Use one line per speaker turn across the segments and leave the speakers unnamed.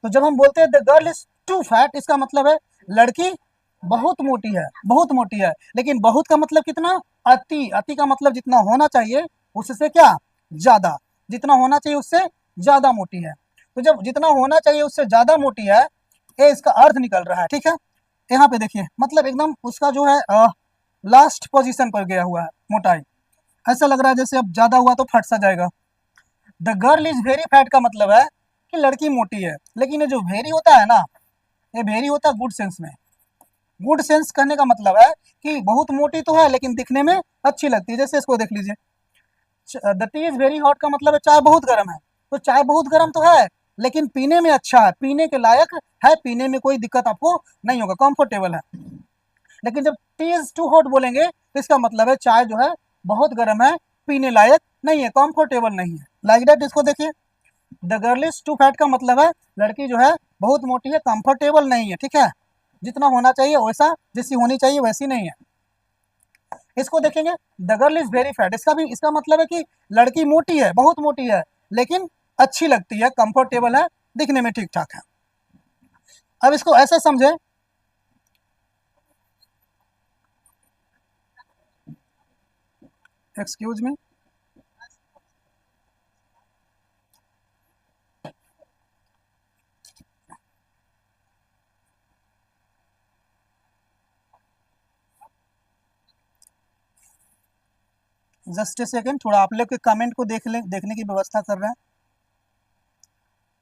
तो जब हम बोलते हैं the girl is too fat, इसका मतलब है लड़की बहुत मोटी है, बहुत मोटी है। लेकिन बहुत का मतलब कितना? अति। अति का मतलब जितना होना चाहिए उससे क्या? ज्यादा। जितना होना चाहिए उससे ज्यादा मोटी है। तो जब जितना होना चाहिए उससे ज्यादा मोटी है, ये इसका अर्थ निकल रहा है। ठीक है, यहाँ पे देखिए, मतलब एकदम उसका जो है लास्ट पोजीशन पर गया हुआ है मोटाई। ऐसा लग रहा है जैसे अब ज्यादा हुआ तो फट सा जाएगा। The girl is very fat का मतलब है कि लड़की मोटी है। लेकिन ये जो वेरी होता है ना, ये वेरी होता है गुड सेंस में। गुड सेंस कहने का मतलब है कि बहुत मोटी तो है लेकिन दिखने में अच्छी लगती है। जैसे इसको देख लीजिए, the tea is very hot का मतलब है चाय बहुत गर्म है। तो चाय बहुत गर्म तो है लेकिन पीने में अच्छा है, पीने के लायक है, पीने में कोई दिक्कत आपको नहीं होगा, कंफर्टेबल है। लेकिन जब टी इज टू हॉट बोलेंगे तो इसका मतलब है चाय जो है बहुत गर्म है, पीने लायक नहीं है, कंफर्टेबल नहीं है। लाइक दैट इसको देखिए, the girl is too fat का मतलब है लड़की जो है बहुत मोटी है, कंफर्टेबल नहीं है। ठीक है, जितना होना चाहिए वैसा, जैसी होनी चाहिए वैसी नहीं है। इसको देखेंगे, the girl is very fat, इसका मतलब है कि लड़की मोटी है, बहुत मोटी है, लेकिन अच्छी लगती है, कंफर्टेबल है, दिखने में ठीक ठाक है। अब इसको ऐसे समझे, excuse me, just a second, थोड़ा आप लोग के कमेंट को देखने की व्यवस्था कर रहे हैं।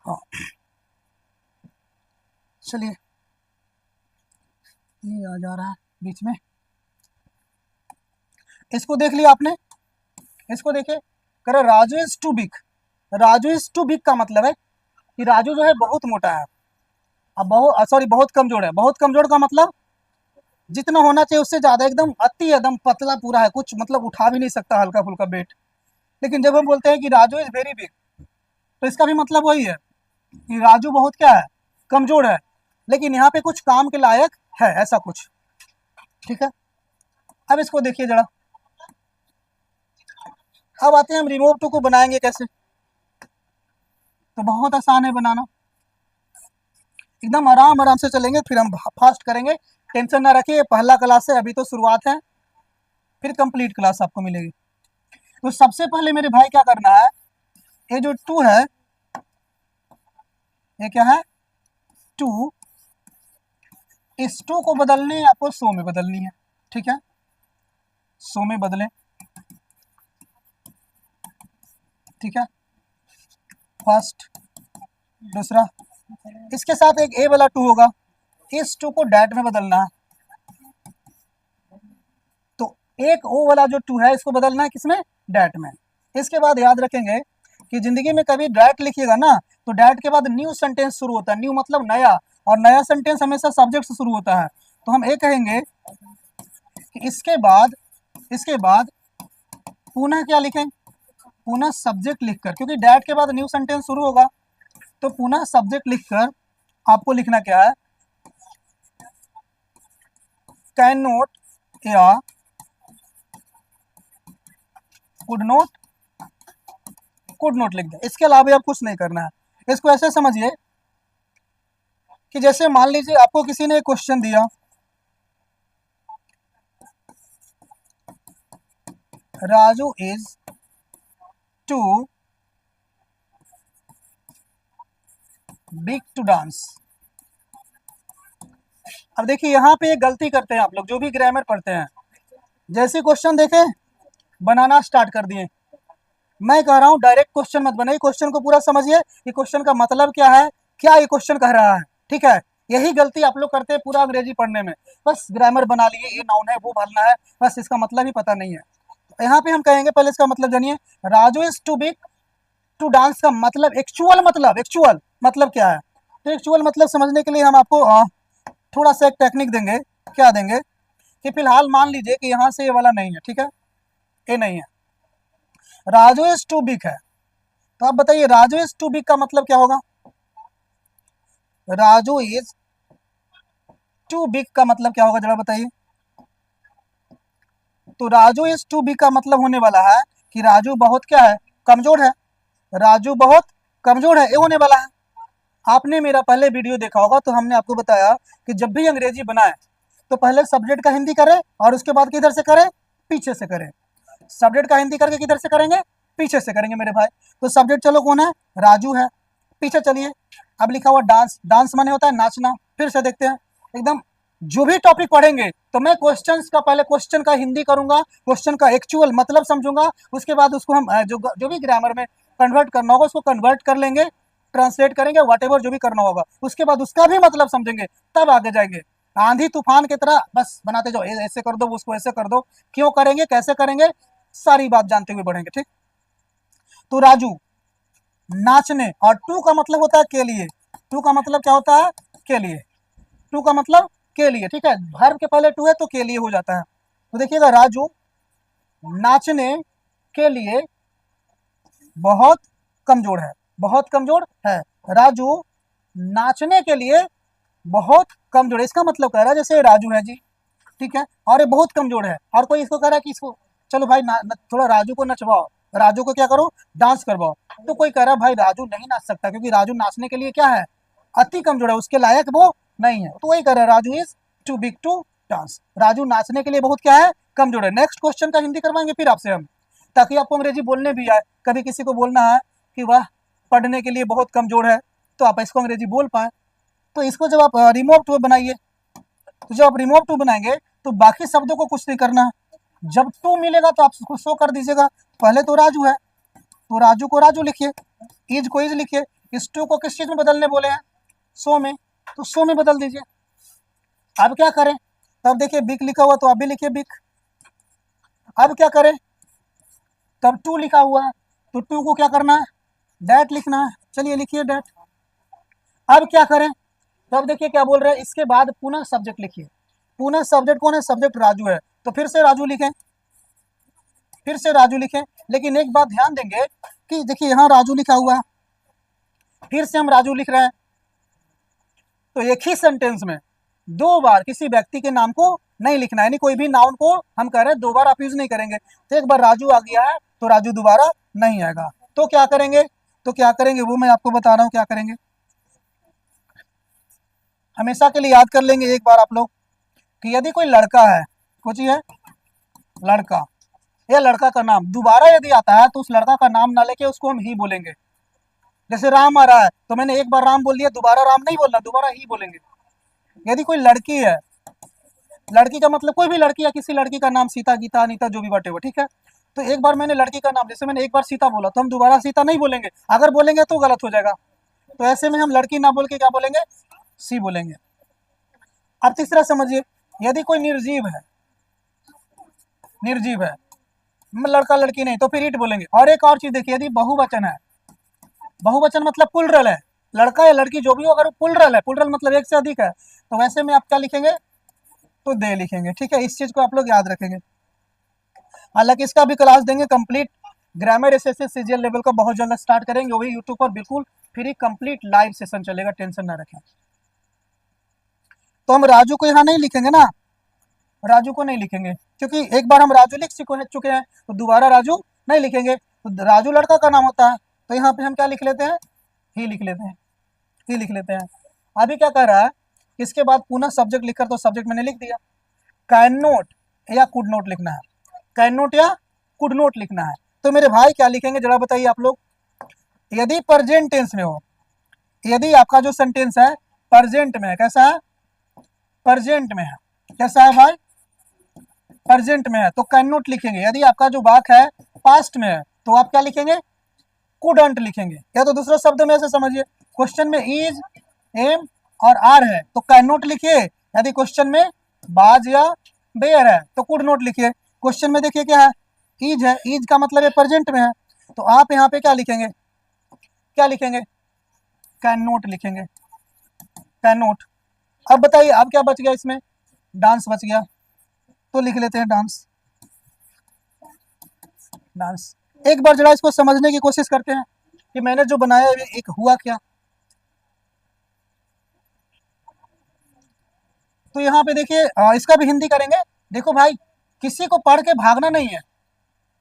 हाँ, चलिए, ये आ जा रहा है बीच में, इसको देख लिया आपने। इसको देखिए, कह रहा Raju is too big. Raju is too big का मतलब है कि राजू जो है बहुत मोटा है। अब बहुत सॉरी, बहुत कमजोर है। बहुत कमजोर का मतलब जितना होना चाहिए उससे ज्यादा, एकदम अति, एकदम पतला पूरा है, कुछ मतलब उठा भी नहीं सकता हल्का फुल्का वेट। लेकिन जब हम बोलते हैं कि राजू इज वेरी बिग, तो इसका भी मतलब वही है कि राजू बहुत क्या है? कमजोर है, लेकिन यहाँ पे कुछ काम के लायक है, ऐसा कुछ। ठीक है, अब इसको देखिए जरा। अब आते हैं हम रिमूव टू को बनाएंगे कैसे। तो बहुत आसान है बनाना, एकदम आराम आराम से चलेंगे, फिर हम फास्ट करेंगे। टेंशन ना रखिए, पहला क्लास है, अभी तो शुरुआत है, फिर कंप्लीट क्लास आपको मिलेगी। तो सबसे पहले मेरे भाई क्या करना है, ये जो टू है, ये क्या है? टू। इस टू को बदलने आपको सो में बदलनी है। ठीक है, सो में बदलें। ठीक है, फर्स्ट, दूसरा, इसके साथ एक ए वाला टू होगा, इस टू को डैट में बदलना है। तो एक ओ वाला जो टू है इसको बदलना है किसमें? डैट में। इसके बाद याद रखेंगे कि जिंदगी में कभी डैट लिखिएगा ना, तो डैट के बाद न्यू सेंटेंस शुरू होता है। न्यू मतलब नया, और नया सेंटेंस हमेशा सब्जेक्ट से शुरू होता है। तो हम ये कहेंगे कि इसके बाद पुनः क्या लिखें? पुनः सब्जेक्ट लिखकर, क्योंकि डैट के बाद न्यू सेंटेंस शुरू होगा। तो पुनः सब्जेक्ट लिखकर आपको लिखना क्या है? कैन नोट या कुड नोट लिख दें। इसके अलावा आप कुछ नहीं करना है। इसको ऐसे समझिए कि जैसे मान लीजिए आपको किसी ने क्वेश्चन दिया, Raju is too big to dance. अब देखिए यहाँ पे एक गलती करते हैं आप लोग जो भी ग्रामर पढ़ते हैं, जैसे क्वेश्चन देखे बनाना स्टार्ट कर दिए। मैं कह रहा हूँ डायरेक्ट क्वेश्चन मत बनाइए, क्वेश्चन को पूरा समझिए कि क्वेश्चन का मतलब क्या है, क्या ये क्वेश्चन कह रहा है। ठीक है, यही गलती आप लोग करते हैं पूरा अंग्रेजी पढ़ने में। बस ग्रामर बना लिए, ये नाउन है वो भरना है, बस इसका मतलब ही पता नहीं है। तो यहाँ पे हम कहेंगे, पहले इसका मतलब जानिए। Raju is too big to dance का मतलब एक्चुअल मतलब क्या है? तो एक्चुअल मतलब समझने के लिए हम आपको थोड़ा सा एक टेक्निक देंगे। क्या देंगे कि फिलहाल मान लीजिए कि यहाँ से ये वाला नहीं है। ठीक है, ये नहीं है, राजू इज टू बिग है। तो आप बताइए राजू इज टू बिग का मतलब क्या होगा? राजू इज टू बिग का मतलब क्या होगा जरा बताइए। तो राजू इज टू बिग का मतलब होने वाला है कि राजू बहुत क्या है? कमजोर है। राजू बहुत कमजोर है, ये होने वाला है। आपने मेरा पहले वीडियो देखा होगा, तो हमने आपको बताया कि जब भी अंग्रेजी बनाए तो पहले सब्जेक्ट का हिंदी करें और उसके बाद किधर से करें, पीछे से करें। सब्जेक्ट का हिंदी करके किधर से करेंगे, पीछे से करेंगे मेरे भाई। तो सब्जेक्ट चलो कौन है, राजू है। पीछे चलिए, अब लिखा हुआ डांस, डांस माने होता है नाचना। फिर से देखते हैं एकदम, जो भी टॉपिक पढ़ेंगे तो मैं क्वेश्चंस का पहले क्वेश्चन का हिंदी करूंगा, क्वेश्चन का एक्चुअल मतलब समझूंगा, उसके बाद उसको हम जो भी ग्रामर में कन्वर्ट करना होगा उसको कन्वर्ट कर लेंगे, ट्रांसलेट करेंगे, व्हाटएवर जो भी करना होगा, उसके बाद उसका भी मतलब समझेंगे, तब आगे जाएंगे। आंधी तूफान की तरह बस बनाते जाओ, ऐसे कर दो, उसको ऐसे कर दो, क्यों करेंगे, कैसे करेंगे, सारी बात जानते हुए बढ़ेंगे। ठीक, तो राजू नाचने, और टू का मतलब होता है के लिए। टू का मतलब क्या होता है, के लिए। टू का मतलब के लिए, ठीक है, वर्ब के पहले टू है तो के लिए हो जाता है। तो देखिएगा, राजू नाचने के लिए बहुत कमजोर है, बहुत कमजोर है। राजू नाचने के लिए बहुत कमजोर है, इसका मतलब कह रहा है जैसे राजू है जी, ठीक है, और ये बहुत कमजोर है, और कोई इसको कह रहा है कि इसको चलो भाई थोड़ा राजू को नचवाओ, राजू को क्या करो, डांस करवाओ। तो कोई कह रहा है भाई राजू नहीं नाच सकता क्योंकि राजू नाचने के लिए क्या है, अति कमजोर है, उसके लायक वो नहीं है। तो वही कह रहा है Raju is too big to dance, Raju नाचने के लिए बहुत क्या है, कमजोर है। नेक्स्ट क्वेश्चन का हिंदी करवाएंगे फिर आपसे हम, ताकि आपको अंग्रेजी बोलने भी आए। कभी किसी को बोलना है कि वह पढ़ने के लिए बहुत कमजोर है, तो आप इसको अंग्रेजी बोल पाए। तो इसको जब आप रिमूव टू बनाइए, तो जब आप रिमूव टू बनाएंगे तो बाकी शब्दों को कुछ नहीं करना है, जब टू मिलेगा तो आप उसको शो कर दीजिएगा। पहले तो राजू है तो राजू को राजू लिखिए, इज को इज लिखिए, इस टू को किस चीज में बदलने बोले हैं, सो में, तो सो में बदल दीजिए। अब क्या करें, तब देखिए बिक लिखा हुआ तो आप भी लिखिए बिक। अब क्या करें, तब टू लिखा हुआ है तो टू को क्या करना है, डैट लिखना है, चलिए लिखिए डैट। अब क्या करें, तब देखिए क्या बोल रहे हैं, इसके बाद पुनः सब्जेक्ट लिखिए। पुनः सब्जेक्ट कौन है, सब्जेक्ट राजू है, तो फिर से राजू लिखें, फिर से राजू लिखें। लेकिन एक बात ध्यान देंगे कि देखिए यहाँ राजू लिखा हुआ है, फिर से हम राजू लिख रहे हैं, तो एक ही सेंटेंस में दो बार किसी व्यक्ति के नाम को नहीं लिखना है, यानी कोई भी नाउन को हम कह रहे हैं दो बार आप यूज नहीं करेंगे। तो एक बार राजू आ गया है तो राजू दोबारा नहीं आएगा, तो क्या करेंगे, तो क्या करेंगे वो मैं आपको बता रहा हूं क्या करेंगे। हमेशा के लिए याद कर लेंगे एक बार आप लोग कि यदि कोई लड़का है, कुछ है लड़का, या लड़का का नाम दोबारा यदि आता है तो उस लड़का का नाम ना लेके उसको हम ही बोलेंगे। जैसे राम आ रहा है तो मैंने एक बार राम बोल दिया, दोबारा राम नहीं बोलना, दोबारा ही बोलेंगे। यदि कोई लड़की है, लड़की का मतलब कोई भी लड़की या किसी लड़की का नाम सीता, गीता, अनीता, जो भी बटे हुए, ठीक है, तो एक बार मैंने लड़की का नाम, जैसे मैंने एक बार सीता बोला तो हम दोबारा सीता नहीं बोलेंगे, अगर बोलेंगे तो गलत हो जाएगा। तो ऐसे में हम लड़की ना बोल के क्या बोलेंगे, सी बोलेंगे। अब तीसरा समझिए, यदि कोई निर्जीव है, निर्जीव है, लड़का लड़की नहीं, तो फिर इट बोलेंगे। और एक और चीज देखिए, यदि बहुवचन है, बहुवचन मतलब प्लुरल है, लड़का या लड़की जो भी हो, अगर वो प्लुरल है, प्लुरल मतलब एक से अधिक है, तो वैसे में आप क्या लिखेंगे, तो दे लिखेंगे। ठीक है, इस चीज को आप लोग याद रखेंगे। हालांकि इसका भी क्लास देंगे complete, grammar SSC CGL level का बहुत जल्द स्टार्ट करेंगे, वो भी यूट्यूब पर बिल्कुल फ्री कंप्लीट लाइव सेशन चलेगा, टेंशन ना रखें। तो हम राजू को यहाँ नहीं लिखेंगे ना, राजू को नहीं लिखेंगे क्योंकि एक बार हम राजू लिख चुके हैं, तो दोबारा राजू नहीं लिखेंगे। तो राजू लड़का का नाम होता है, तो यहाँ पे हम क्या लिख लेते हैं, ही लिख लेते हैं, ही लिख लेते हैं। अभी क्या कह रहा है, इसके बाद पुनः सब्जेक्ट लिखकर, तो सब्जेक्ट मैंने लिख दिया, कैन नोट या कुड नोट लिखना है, कैन नोट या कुड नोट लिखना है। तो मेरे भाई क्या लिखेंगे जरा बताइए आप लोग, यदि प्रेजेंट टेंस में हो, यदि आपका जो सेंटेंस है प्रेजेंट में है, कैसा है, प्रेजेंट में है, कैसा है भाई, प्रेजेंट में है, तो कैन नॉट लिखेंगे। यदि आपका जो वाक्य है पास्ट में है तो आप क्या लिखेंगे, कुडंट लिखेंगे। या तो दूसरे शब्द में ऐसे समझिए, क्वेश्चन में इज, एम और आर है तो कैन नॉट लिखिए, यदि क्वेश्चन में बाज या बेयर है तो कुड नॉट लिखिए। क्वेश्चन में देखिए क्या है, इज है, इज का मतलब है प्रेजेंट में है, तो आप यहाँ पे क्या लिखेंगे, क्या लिखेंगे, कैन नॉट लिखेंगे, कैन नॉट। अब बताइए अब क्या बच गया इसमें, डांस बच गया, तो लिख लेते हैं डांस, डांस। एक बार जरा इसको समझने की कोशिश करते हैं कि मैंने जो बनाया एक हुआ क्या। तो यहाँ पे देखिए इसका भी हिंदी करेंगे। देखो भाई, किसी को पढ़ के भागना नहीं है,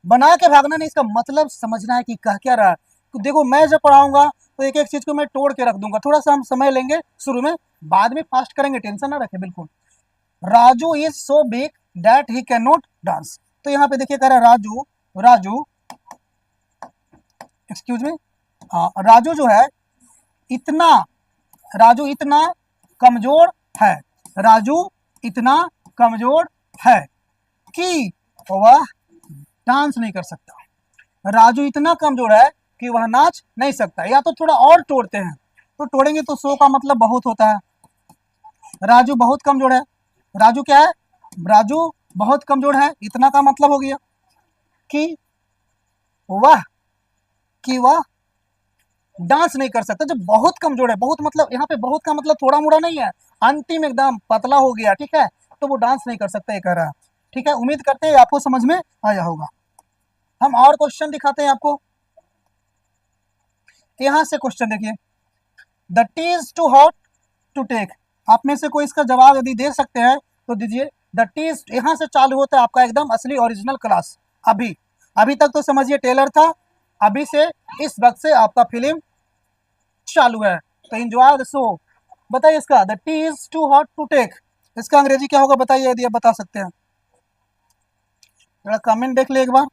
बना के भागना नहीं, इसका मतलब समझना है कि कह क्या रहा है। देखो मैं जब पढ़ाऊंगा तो एक एक चीज को मैं तोड़ के रख दूंगा, थोड़ा सा हम समय लेंगे शुरू में, बाद में फास्ट करेंगे, टेंशन ना रखे बिल्कुल। Raju is so big that he can not dance. तो यहाँ पे देखिए कह रहा है राजू, राजू एक्सक्यूज मी, राजू जो है इतना, राजू इतना कमजोर है, राजू इतना कमजोर है कि वह डांस नहीं कर सकता। राजू इतना कमजोर है कि वह नाच नहीं सकता। या तो थोड़ा और तोड़ते हैं, तो तोड़ेंगे तो सो का मतलब बहुत होता है। राजू बहुत कमजोर है, राजू क्या है, राजू बहुत कमजोर है, इतना का मतलब हो गया कि वह, कि वह डांस नहीं कर सकता। जब बहुत कमजोर है, बहुत मतलब यहाँ पे बहुत का मतलब थोड़ा मोड़ा नहीं है, अंतिम एकदम पतला हो गया, ठीक है, तो वो डांस नहीं कर सकता ये कह रहा है। ठीक है, उम्मीद करते हैं आपको समझ में आया होगा। हम और क्वेश्चन दिखाते हैं आपको। यहां से क्वेश्चन देखिए, the tea is too hot to take. आप में से कोई इसका जवाब यदि दे सकते हैं तो दीजिए। द टी इज, यहां से चालू होता है आपका एकदम असली ओरिजिनल क्लास। अभी अभी तक तो समझिए टेलर था, अभी से इस वक्त से आपका फिल्म चालू है, तो एंजॉय द शो। बताइए इसका, the tea is too hot to take, इसका अंग्रेजी क्या होगा बताइए यदि आप बता सकते हैं। जरा कमेंट देख ले एक बार,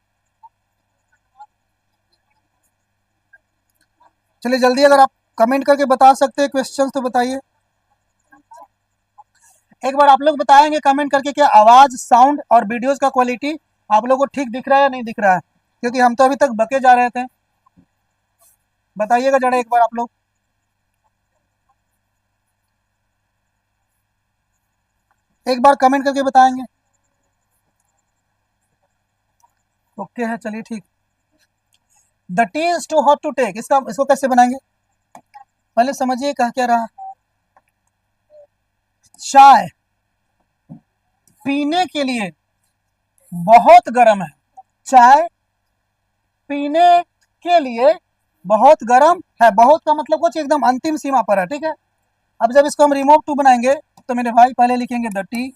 चलिए जल्दी, अगर आप कमेंट करके बता सकते हैं क्वेश्चन तो बताइए। एक बार आप लोग बताएंगे कमेंट करके क्या आवाज, साउंड और वीडियोस का क्वालिटी आप लोगों को ठीक दिख रहा है या नहीं दिख रहा है, क्योंकि हम तो अभी तक बके जा रहे थे। बताइएगा जरा एक बार आप लोग, एक बार कमेंट करके बताएंगे। ओके है, चलिए ठीक। The tea is too hot to take, इसका इसको कैसे बनाएंगे पहले समझिए, कह क्या रहा। चाय पीने के लिए बहुत गर्म है, चाय पीने के लिए बहुत गर्म है, बहुत का मतलब कुछ एकदम अंतिम सीमा पर है, ठीक है। अब जब इसको हम रिमूव टू बनाएंगे तो मेरे भाई पहले लिखेंगे द टी,